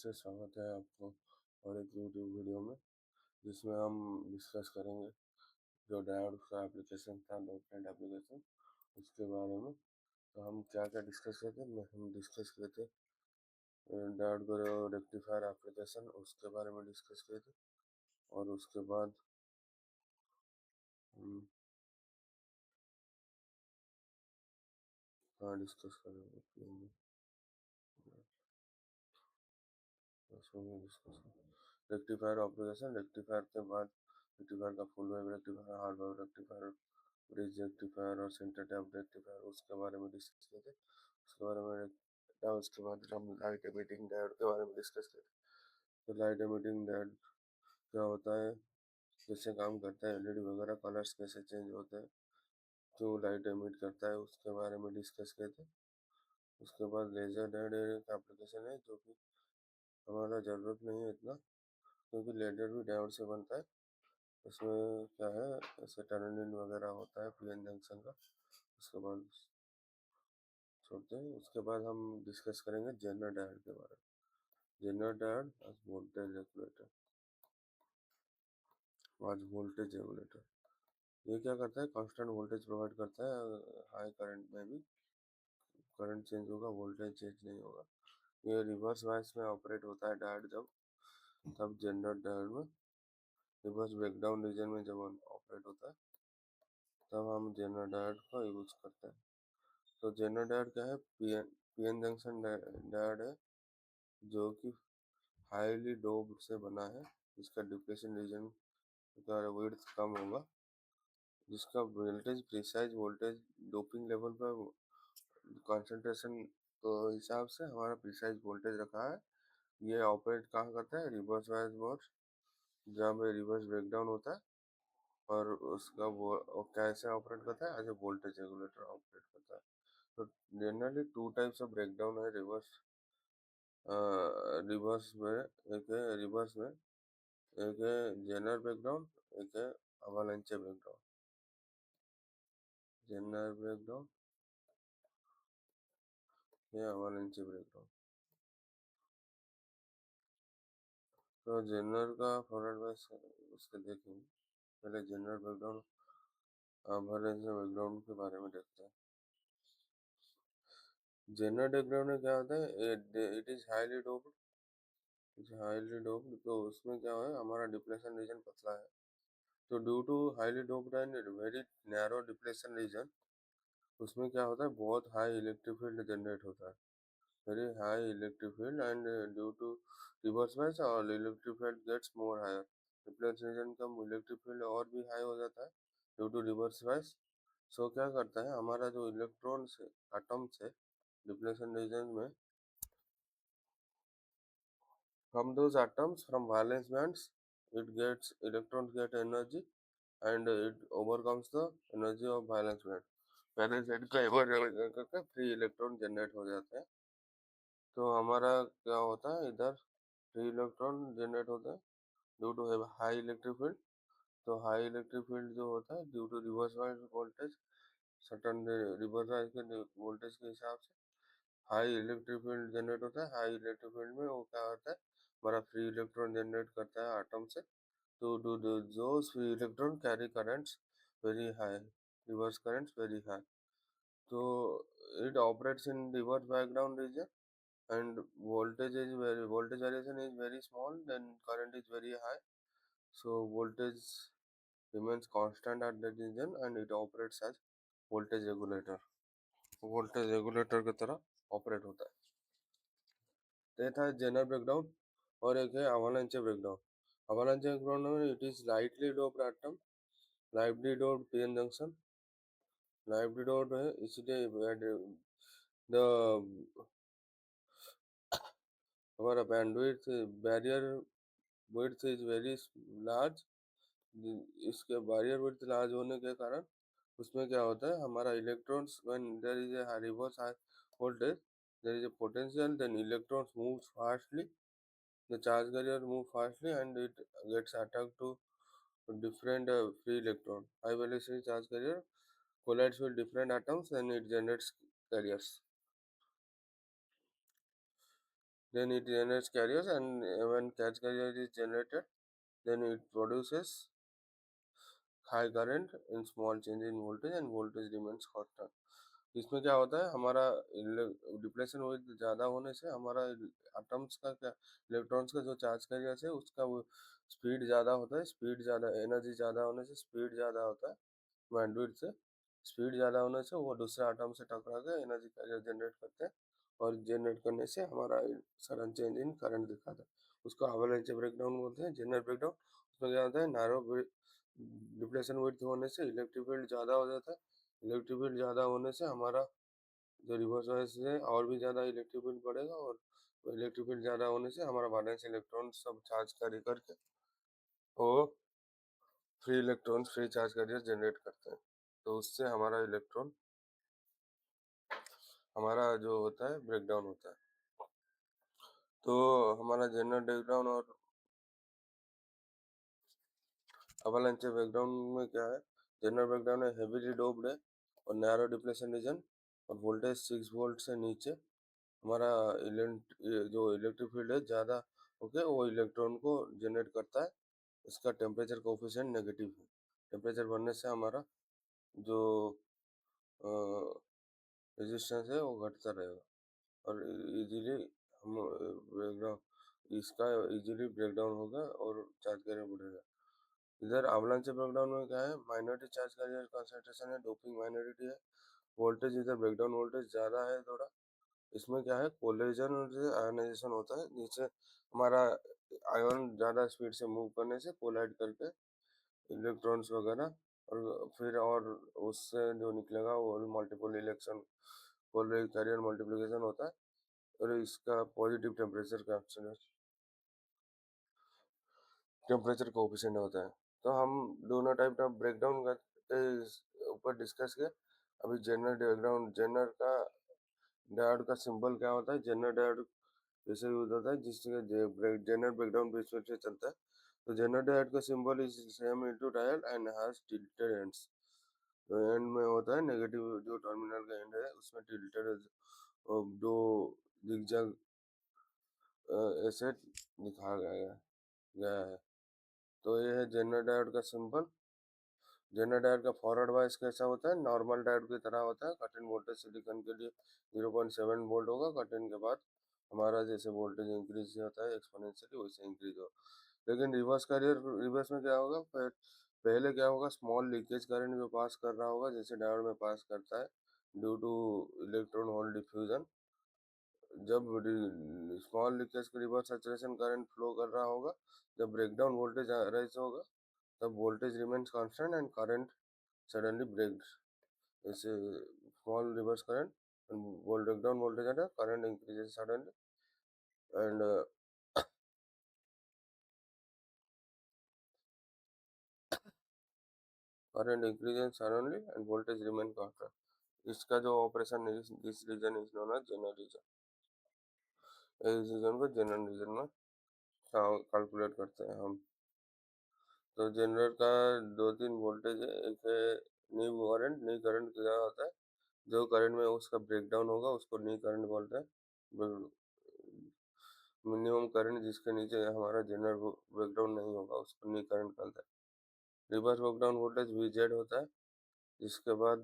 से स्वागत है आपको और एक यूट्यूब वीडियो में, जिसमें हम डिस्कस करेंगे जो डायोड का एप्लीकेशन था, डॉटनेट एप्लीकेशन, उसके बारे में। तो हम क्या क्या डिस्कस करते थे, हम डिस्कस किए थे डायोड को रेक्टिफायर एप्लीकेशन, उसके बारे में डिस्कस किए थे। और उसके बाद हम हाँ डिस्कस करेंगे रेक्टिफायर एप्लीकेशन। रेक्टिफायर के बाद रेक्टिफायर का full wave rectifier, hard wave rectifier, bridge rectifier और सेंटर टैप रेक्टिफायर, उसके बारे में डिस्कस किए थे। उसके बारे में उसके बाद हम लाइट एमिटिंग डायोड के बारे में डिस्कस किए थे। तो लाइट एमिटिंग डायोड क्या होता है, कैसे काम करता है, एलईडी वगैरह कलर्स कैसे चेंज होते हैं, क्यों लाइट एमिट करता है, उसके बारे में डिस्कस किए थे। उसके बाद लेजर डायोड एक एप्लीकेशन है जो कि हमारा ज़रूरत नहीं है इतना, क्योंकि लेजर भी डायोड से बनता है। उसमें क्या है, ऐसे टनलिंग वगैरह होता है पीएन जंक्शन का। उसके बाद छोड़ते हैं। उसके बाद हम डिस्कस करेंगे जेनर डायोड के बारे में। जेनर डायोड आज वोल्टेज रेगुलेटर, ये क्या करता है, कांस्टेंट वोल्टेज प्रोवाइड करता है। हाई करंट में भी करंट चेंज होगा, वोल्टेज चेंज नहीं होगा। ये रिवर्स वाइस में ऑपरेट होता है डायोड जब, तब जेनर डायोड में रिवर्स ब्रेकडाउन रीजन में जब ऑपरेट होता है, तब हम जेनर डायोड का यूज करते हैं। तो जेनर डायोड क्या है, पीएन जंक्शन डायोड है जो कि हाईली डोप्ड से बना है, जिसका डिप्लेशन रीजन का विड्थ कम होगा, जिसका voltage precise voltage doping level पर कंसंट्रेशन के हिसाब से हमारा प्रिसाइज वोल्टेज रखा है। ये ऑपरेट कहाँ करता है, रिवर्स वाइज मोड, जहाँ पे रिवर्स ब्रेकडाउन होता है। और उसका वो कैसे ऑपरेट करता है, as a voltage regulator operate करता है। तो generally two types of breakdown है रिवर्स रिवर्स में। एक है रिवर्स में, एक है जेनर ब्रेकडाउन, एक है अवालांचे ब्रेकडाउन। जेनर ब्रेकडाउन या अवालांचे ब्रेकडाउन। तो जेनर का फॉरवर्ड वाइज उसके देखेंगे। पहले जेनर ब्रेकडाउन अवालांचे ब्रेकडाउन के बारे में देखते हैं। जेनर ब्रेकडाउन में क्या होता है, इट इज हाईली डोप्ड। तो उसमें क्या है, हमारा डिप्लेशन रीजन पतला है। तो due to highly doped and very narrow depletion region, उसमें क्या होता है, बहुत हाई इलेक्ट्रिक फील्ड जनरेट होता है, very high electric field, and due to reverse bias और electric field gets more higher. Depletion region का इलेक्ट्रिक फील्ड और भी हाई हो जाता है due to reverse bias. So क्या करता है, हमारा जो इलेक्ट्रॉन्स है, एटम्स है डिप्लेशन रीजन में, from those atoms, from valence bands, it gets electrons get energy and it overcomes the energy of valence band। Valence band का एवर करके फ्री इलेक्ट्रॉन जनरेट हो जाते हैं। तो हमारा क्या होता है, इधर फ्री इलेक्ट्रॉन जनरेट होते हैं due to high electric field. तो हाई इलेक्ट्रिक फील्ड जो होता है due to reverse voltage, sudden reverse के वोल्टेज के हिसाब से हाई इलेक्ट्रिक फील्ड जनरेट होता है। हाई इलेक्ट्रिक फील्ड में वो क्या होता है, हमारा फ्री इलेक्ट्रॉन जनरेट करता है एटम से। तो those free electron carry currents very high, reverse currents very high। So it operates in reverse background region and voltage variation is very small, then current is very high, so voltage remains constant at that region and it operates as voltage regulator। Voltage regulator की तरह operate होता है। ये था Zener breakdown. और एक है avalanche breakdown. Avalanche breakdown में it is lightly doped atom, lightly doped PN junction, lightly doped है, इसलिए द हमारा bandwidth barrier width is very large. इसके बैरियर विड्थ लार्ज होने के कारण उसमें क्या होता है, हमारा electrons when there is a reverse high voltage, there is a potential, then electrons move fastly, the charge carrier move fastly and it gets attacked to different free electron। High velocity charge carrier collides with different atoms and it generates carriers। then it generates carriers, and when catch carrier is generated, then it produces high current in small change in voltage and voltage remains constant. इसमें क्या होता है, हमारा depletion wait ज़्यादा होने से हमारा atoms का क्या, इलेक्ट्रॉन्स का जो चार्ज कैरियर्स है उसका वो स्पीड ज़्यादा होता है, स्पीड ज़्यादा, एनर्जी ज़्यादा होने से स्पीड ज़्यादा होता है बैंडविड्थ से, स्पीड ज़्यादा होने से वो दूसरे एटम से टकरा के एनर्जी कैरियर जनरेट करते हैं, और जनरेट करने से हमारा सडन चेंज इन करंट दिखाता है, उसको एवलांच ब्रेकडाउन बोलते हैं, जनरल ब्रेकडाउन। उसमें क्या होता है, नैरो डिप्लेशन विड्थ होने से इलेक्ट्रिक फील्ड ज़्यादा हो जाता है, इलेक्ट्रिक फील्ड ज़्यादा होने से हमारा जो रिवर्स वाइज है और भी ज़्यादा इलेक्ट्रिक फील्ड बढ़ेगा, और इलेक्ट्रिक फील्ड ज़्यादा होने से हमारा वैलेंस इलेक्ट्रॉन सब चार्ज कैरी करके वो free electron free charge carrier generate करते हैं, तो उससे हमारा इलेक्ट्रॉन हमारा जो होता है ब्रेकडाउन होता है। तो हमारा जनरल ब्रेकडाउन और अवलांच ब्रेकडाउन में क्या है, जनरल ब्रेकडाउन है हेवीली डोप्ड है और नैरो डिप्लेशन रीजन और वोल्टेज 6 वोल्ट से नीचे हमारा जो इलेक्ट्रिक फील्ड है ज़्यादा ओके वो इलेक्ट्रॉन को जनरेट करता है, इसका टेम्परेचर कोफिशिएंट नेगेटिव है, टेम्परेचर बढ़ने से हमारा जो रेजिस्टेंस है वो घटता रहेगा और इजीली हम ब्रेकडाउन इसका इजीली ब्रेकडाउन होगा और चार्ज कैरियर बढ़ेगा। इधर अवलांच ब्रेकडाउन में क्या है, माइनॉरिटी चार्ज कैरियर कंसंट्रेशन है, डोपिंग माइनॉरिटी है, वोल्टेज इधर ब्रेकडाउन वोल्टेज ज़्यादा है थोड़ा, इसमें क्या है कोलिजन से आयनाइजेशन होता है, नीचे हमारा आयन ज़्यादा स्पीड से मूव करने से कोलाइड करके इलेक्ट्रॉन्स वगैरह, और फिर और उससे जो निकलेगा वो मल्टीपल इलेक्शन कैरियर मल्टीप्लिकेशन होता है, और इसका पॉजिटिव टेम्परेचर कोफिशिएंट होता है। तो हम दोनों टाइप का ब्रेकडाउन के ऊपर डिस्कस किया। अभी जनरल ब्रेकडाउन, जनरल का डायोड का सिंबल क्या होता है, जनरल डायोड जैसे यूज होता है जिससे जनरल ब्रेकडाउन बीच में से चलता है, तो जनरल डायोड का symbol is same into diode and has tilted ends, तो एंड में होता है नेगेटिव, जो टर्मिनल का एंड है उसमें टिल्टेड दो जिगजैग ऐसे दिखाया गया है। तो ये है जनरल डायोड का सिंबल। जनरल डायोड का फॉरवर्ड बायस कैसा होता है, नॉर्मल डायोड की तरह होता है, कट इन वोल्टेज सिलिकॉन के लिए 0.7 वोल्ट होगा, कट इन के बाद हमारा जैसे वोल्टेज इंक्रीज होता है एक्सपोनेंशियली वैसे इंक्रीज होगा। लेकिन रिवर्स कैरियर, रिवर्स में क्या होगा, पहले क्या होगा, स्मॉल लीकेज करंट जो पास कर रहा होगा जैसे डायोड में पास करता है due two electron hole diffusion, जब स्मॉल लीकेज के रिवर्स सैचुरेशन करंट फ्लो कर रहा होगा, जब ब्रेकडाउन वोल्टेज राइज होगा तब voltage remains constant and current suddenly breaks. It's a small reverse current and breakdown voltage and current increases suddenly, and current increases suddenly and voltage remain constant. इसका जो operation है इस region is known as general region, इस region को general region में calculate करते हैं हम। तो जनरल का दो तीन वोल्टेज है, एक है नी करंट क्या होता है, जो करंट में उसका ब्रेकडाउन होगा उसको नी करंट बोलते हैं, मिनिमम करंट जिसके नीचे हमारा जनरल ब्रेकडाउन नहीं होगा उसको नी करंट कहते हैं। रिवर्स ब्रेकडाउन वोल्टेज VZ होता है, जिसके बाद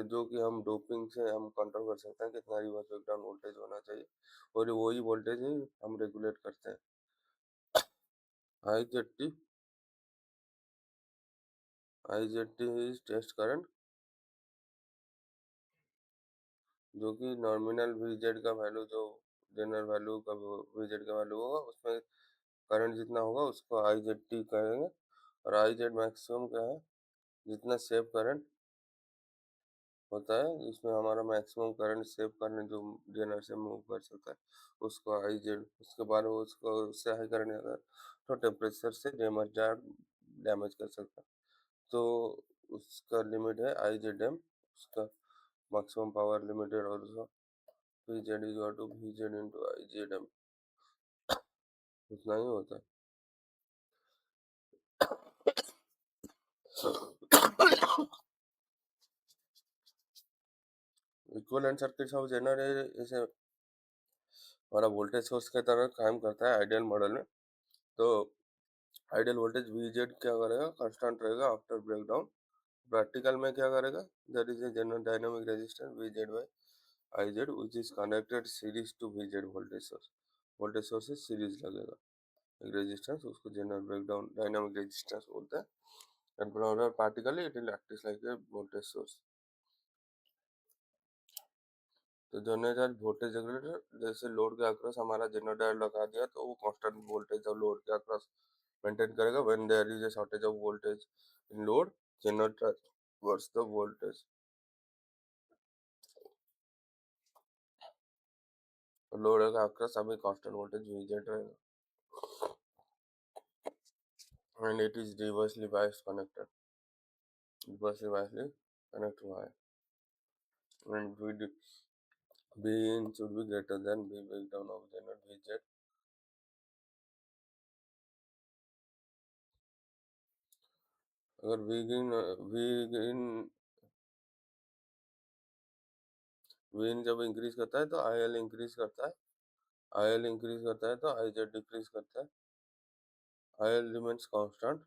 जो कि हम डोपिंग से हम कंट्रोल कर सकते हैं कितना रिवर्स ब्रेकडाउन वोल्टेज होना चाहिए, और वही वोल्टेज ही हम रेगुलेट करते हैं। IZT इज टेस्ट करंट, जो कि नॉमिनल VZ का वैल्यू जो जनरल वैल्यू का VZ का वैल्यू होगा उसमें करंट जितना होगा उसको IZT कहेंगे, और IZ मैक्सिमम क्या है, जितना सेव करंट होता है जिसमें हमारा मैक्सिमम करंट सेव करने जो जेनर से मूव कर सकता है उसको IZ, उसके बाद वो उसको उससे हाई करंट जाता है तो टेम्परेचर से डैमेज कर सकता है, तो उसका लिमिट है IZM, उसका maximum power limited also VZ is equal to VZ into IZM, उतना ही होता है। Equivalent circuits of general is a हमारा वोल्टेज सोर्स की तरह काम करता है आइडियल मॉडल में। तो आइडियल वोल्टेज Vz क्या करेगा, कांस्टेंट रहेगा आफ्टर ब्रेकडाउन। प्रैक्टिकल में क्या करेगा, there is a general dynamic resistance Vz by Iz which is connected series to Vz voltage source से सीरीज लगेगा एक रेजिस्टेंस, उसको जनरल ब्रेकडाउन डायनामिक रेजिस्टेंस बोलते हैं। And particularly it will act like a voltage source. तो generator voltage regulator, जैसे load के across हमारा जनरेटर लगा दिया तो वो कांस्टेंट वोल्टेज और लोड के अक्रॉस मेंटेन करेगा। When there is a shortage of voltage in load, generator verse the voltage. Load का अक्रॉस अभी कांस्टेंट वोल्टेज Vz रहेगा and it is reversely biased connector, reversely biased connector wire, and B in should be greater than B breakdown of general Vz। अगर V in जब increase करता है तो IL increase करता है, IL increase करता है तो IZ डिक्रीज करता है। IL remains constant,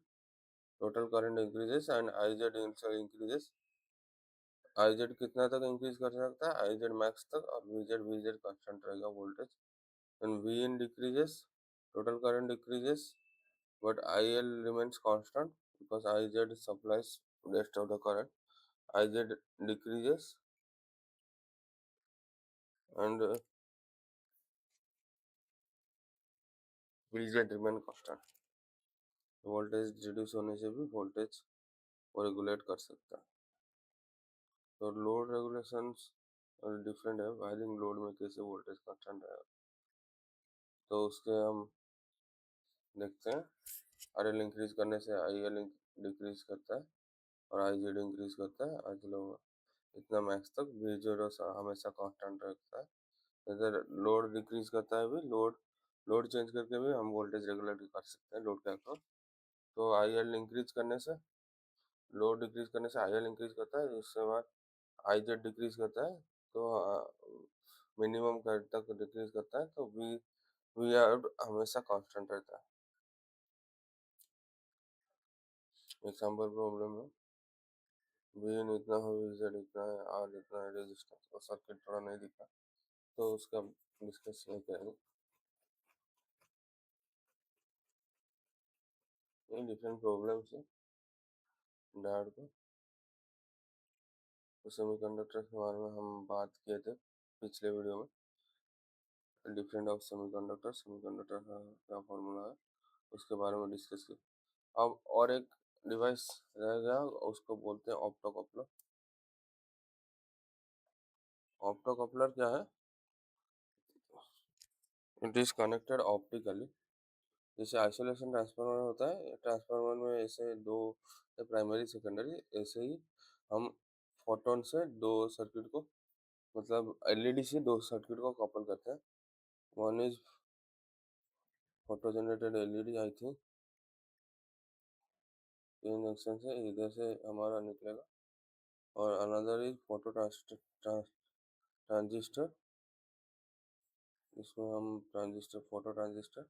total current increases and IZ also increases। IZ कितना तक इंक्रीज कर सकता है, IZ मैक्स तक, और VZ कांस्टेंट रहेगा voltage. and V in decreases, total current decreases, but IL remains constant because IZ supplies rest of the current। IZ decreases and VZ remain constant। Voltage reduce होने से भी voltage को regulate कर सकता है। तो load regulations different है, wiring load में कैसे वोल्टेज कांस्टेंट रहेगा, तो उसके हम देखते हैं। RL इंक्रीज करने से IL डिक्रीज करता है और IZ इंक्रीज करता है। आज लोग इतना मैक्स तक V0 हमेशा कांस्टेंट रखता है। इधर लोड डिक्रीज करता है भी, लोड चेंज करके भी हम वोल्टेज रेगुलेट कर सकते हैं लोड के अक्रॉस। तो IL इंक्रीज करने से, लोड डिक्रीज करने से IL इंक्रीज करता है, उसके बाद IZ डिक्रीज करता है तो मिनिमम तक डिक्रीज करता है, तो वी आर हमेशा कांस्टेंट रहता है। एग्जाम्पल प्रॉब्लम में V in इतना हो, Z इतना है, R इतना है रेजिस्टेंस, और सर्किट थोड़ा नहीं दिखा तो उसका डिस्कस नहीं करेंगे। ये डिफरेंट प्रॉब्लम्स है डायोड को। तो सेमीकंडक्टर के बारे में हम बात किए थे पिछले वीडियो में, डिफरेंट ऑफ सेमीकंडक्टर, सेमीकंडक्टर का क्या फॉर्मूला है उसके बारे में डिस्कस किया। अब और एक डिवाइस रह गया, उसको बोलते हैं ऑप्टो कपलर। ऑप्टो कपलर क्या है, इट इज कनेक्टेड ऑप्टिकली। जैसे आइसोलेशन ट्रांसफार्मर होता है, ट्रांसफार्मर में ऐसे दो प्राइमरी सेकेंडरी, ऐसे ही हम फोटोन से दो सर्किट को, मतलब एलईडी से दो सर्किट को कपल करते हैं। One is photo generated LED, I think in junction से इधर से हमारा निकलेगा, और अनदर इज फोटो ट्रांजिस्टर, इसमें हम ट्रांजिस्टर, फोटो ट्रांजिस्टर,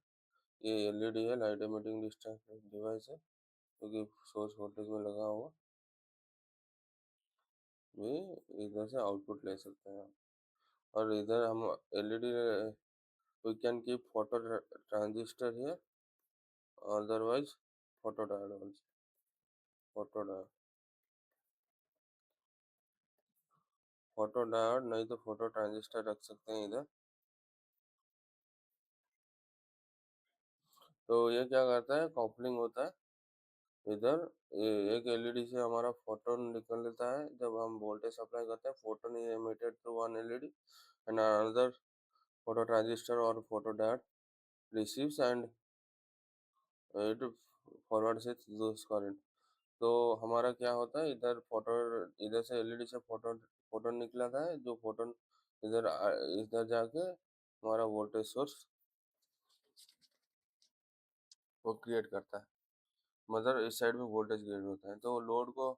ये एलईडी है, लाइट एमिटिंग डिवाइस है, क्योंकि सोर्स वोल्टेज में लगा हुआ, ये इधर से आउटपुट ले सकते हैं। और इधर हम LED, we can keep photo transistor here, otherwise photo diode also, photo diode, photo diode नहीं तो फोटो ट्रांजिस्टर रख सकते हैं इधर। तो ये क्या करता है, कॉपलिंग होता है इधर, एक एलईडी से हमारा फोटोन निकल लेता है, जब हम वोल्टेज सप्लाई करते हैं photon is emitted through one LED and another photo transistor और photo diode receives and it forward से दोस करंट। तो हमारा क्या होता है, इधर फोटो, इधर से एलईडी से फोटोन फोटोन निकला था, जो फोटोन इधर इधर जाके हमारा वोल्टेज सोर्स को क्रिएट करता है, मतलब इस साइड में वोल्टेज क्रिएट होता है। तो लोड को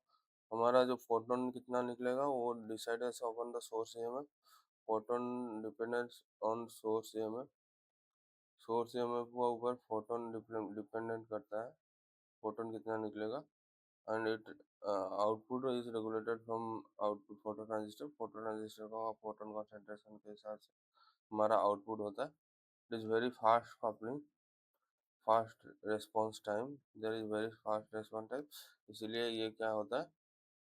हमारा जो फोटोन कितना निकलेगा वो डिसाइड है upon the source EMF, photon dependence on source EMF, source EMF के ऊपर फोटोन डिपेंडेंट करता है, फोटोन कितना निकलेगा। And it output is regulated from output photo transistor का फोटोन कॉन्सेंट्रेशन के हिसाब से हमारा आउटपुट होता है। It is very fast coupling, fast response time, there is very fast response time, इसीलिए ये क्या होता है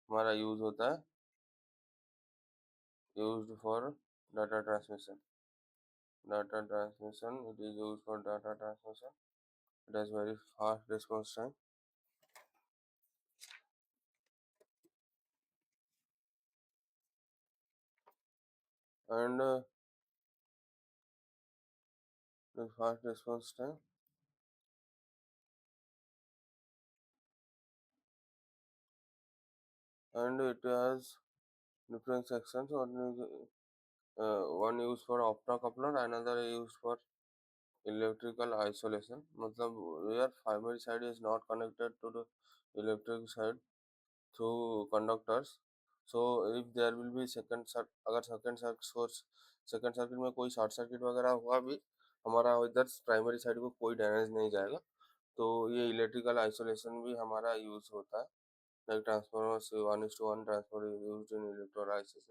हमारा यूज होता है, used for data transmission, it is used for data transmission, it has very fast response time। And the fast response time, and it has different sections, one used for optocoupler, another used for electrical isolation, मतलब where primary side is not connected to the electric side through conductors, so if there will be अगर second circuit में कोई short circuit वगैरह हुआ भी हमारा इधर primary side को कोई डैमेज नहीं जाएगा, तो ये इलेक्ट्रिकल आइसोलेशन भी हमारा यूज होता है। लाइक ट्रांसफार्मर से 1:1 ट्रांसफार्मर यूज इन इलेक्ट्रोलाइसिस,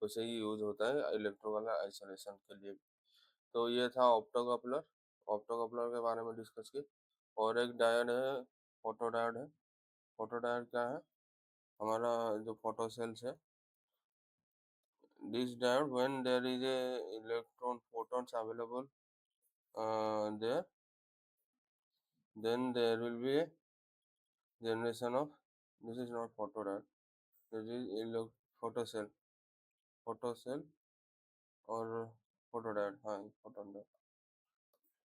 वैसे ही यूज होता है इलेक्ट्रिकल आइसोलेशन के लिए। तो ये था ऑप्टोकपलर, ऑप्टोकपलर के बारे में डिस्कस की। और एक डायोड है, फोटो डायोड है। फोटो डायोड क्या है, हमारा जो फोटो सेल्स है, this diode when there is a electron photons available there, then there will be a generation of, this is not photo diode, this is photo cell, photo cell और photo diode, हाँ photo diode.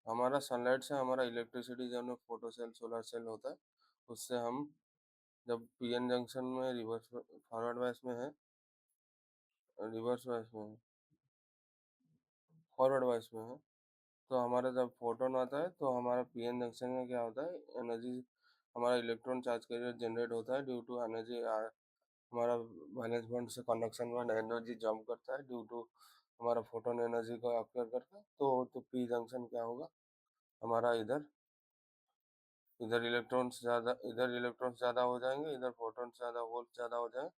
हमारा sunlight से हमारा electricity जो है photo cell solar cell होता है, उससे हम जब पीएन जंक्शन में रिवर्स फॉरवर्ड बायस में है, रिवर्स बायस में है, फॉरवर्ड बायस में है, तो हमारा जब फोटोन आता है तो हमारा पीएन जंक्शन में क्या होता है, एनर्जी, हमारा इलेक्ट्रॉन चार्ज कैरियर जनरेट होता है ड्यू टू एनर्जी, हमारा वैलेंस बॉन्ड से कंडक्शन में एनर्जी जंप करता है ड्यू टू हमारा फोटोन एनर्जी को ऑक्यूर करता है, तो पी जंक्शन क्या होगा हमारा, इधर इधर इलेक्ट्रॉन्स ज़्यादा हो जाएंगे, इधर फोटॉन्स ज़्यादा, वोल्ट ज़्यादा हो जाएंगे,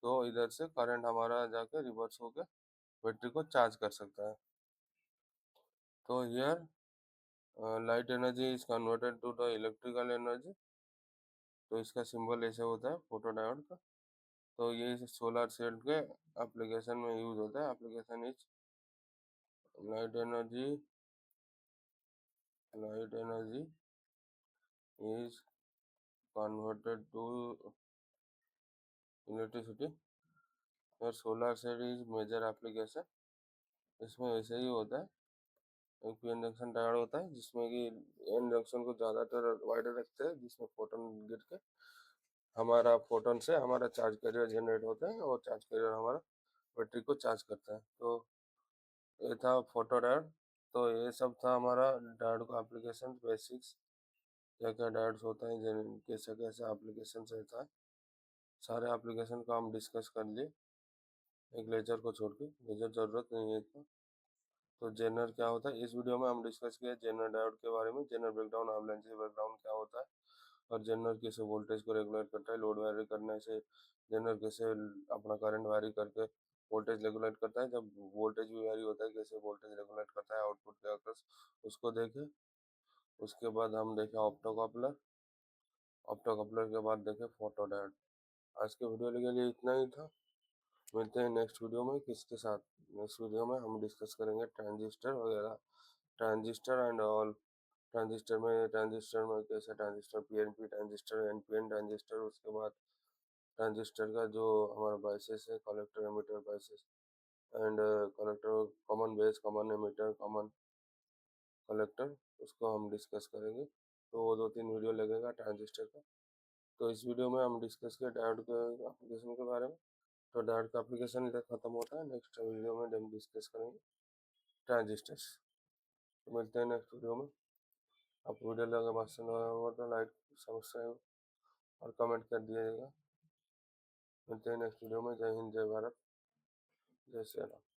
तो इधर से करंट हमारा जाके रिवर्स होकर बैटरी को चार्ज कर सकता है। तो here light energy is converted to the electrical energy, तो इसका सिंबल ऐसे होता है फोटो डायोड का। तो ये सोलर सेल के एप्लीकेशन में यूज होता है। Application is light energy is converted to electricity और solar cell is major application. इसमें ऐसे ही होता है, एक पी एन जंक्शन डायोड होता है जिसमें कि एन जंक्शन को ज़्यादातर वाइडर रखते हैं, जिसमें फोटोन गिर के हमारा फोटोन से हमारा चार्ज कैरियर जनरेट होता है और चार्ज कैरियर हमारा बैटरी को चार्ज करता है। तो ये था फोटो डायोड। तो ये सब था हमारा डायोड का एप्लीकेशन बेसिक्स, क्या क्या डायोड्स होते हैं, कैसे कैसे एप्लीकेशन रहता है, सारे एप्लीकेशन को हम डिस्कस कर लिए एक लेक्चर को छोड़ के, लेक्चर ज़रूरत नहीं है इतना। तो जेनर क्या होता है, इस वीडियो में हम डिस्कस किया जेनर डायोड के बारे में, जेनर ब्रेकडाउन, एवलांचे ब्रेकडाउन क्या होता है, और जेनर कैसे वोल्टेज को रेगुलेट करता है, लोड वैरी करने से जेनर कैसे अपना करंट वैरी करके वोल्टेज रेगुलेट करता है, जब वोल्टेज भी वैरी होता है कैसे वोल्टेज रेगुलेट करता है आउटपुट के आकर्स, उसको देखे। उसके बाद हम देखे ऑप्टोकपलर, ऑप्टोकपलर के बाद देखे फोटो डायोड। आज के वीडियो के लिए इतना ही था, मिलते हैं नेक्स्ट वीडियो में। किसके साथ, नेक्स्ट वीडियो में हम डिस्कस करेंगे ट्रांजिस्टर वगैरह, ट्रांजिस्टर एंड ऑल, ट्रांजिस्टर में कैसे transistor, PNP transistor, NPN transistor, उसके बाद ट्रांजिस्टर का जो हमारा बाइसेस है, collector emitter biases and collector, common base, common emitter, common collector, उसको हम डिस्कस करेंगे। तो वो 2-3 वीडियो लगेगा ट्रांजिस्टर का। तो इस वीडियो में हम डिस्कस किया डायोड के एप्लीकेशन के बारे में। तो डायोड का एप्लीकेशन इधर खत्म होता है, नेक्स्ट वीडियो में हम डिस्कस करेंगे ट्रांजिस्टर्स। तो मिलते हैं नेक्स्ट वीडियो में। आप वीडियो लगा पसंद आया होगा तो लाइक, सब्सक्राइब और कमेंट कर दिएगा। मिलते हैं नेक्स्ट वीडियो में। जय हिंद, जय भारत, जय श्री राम।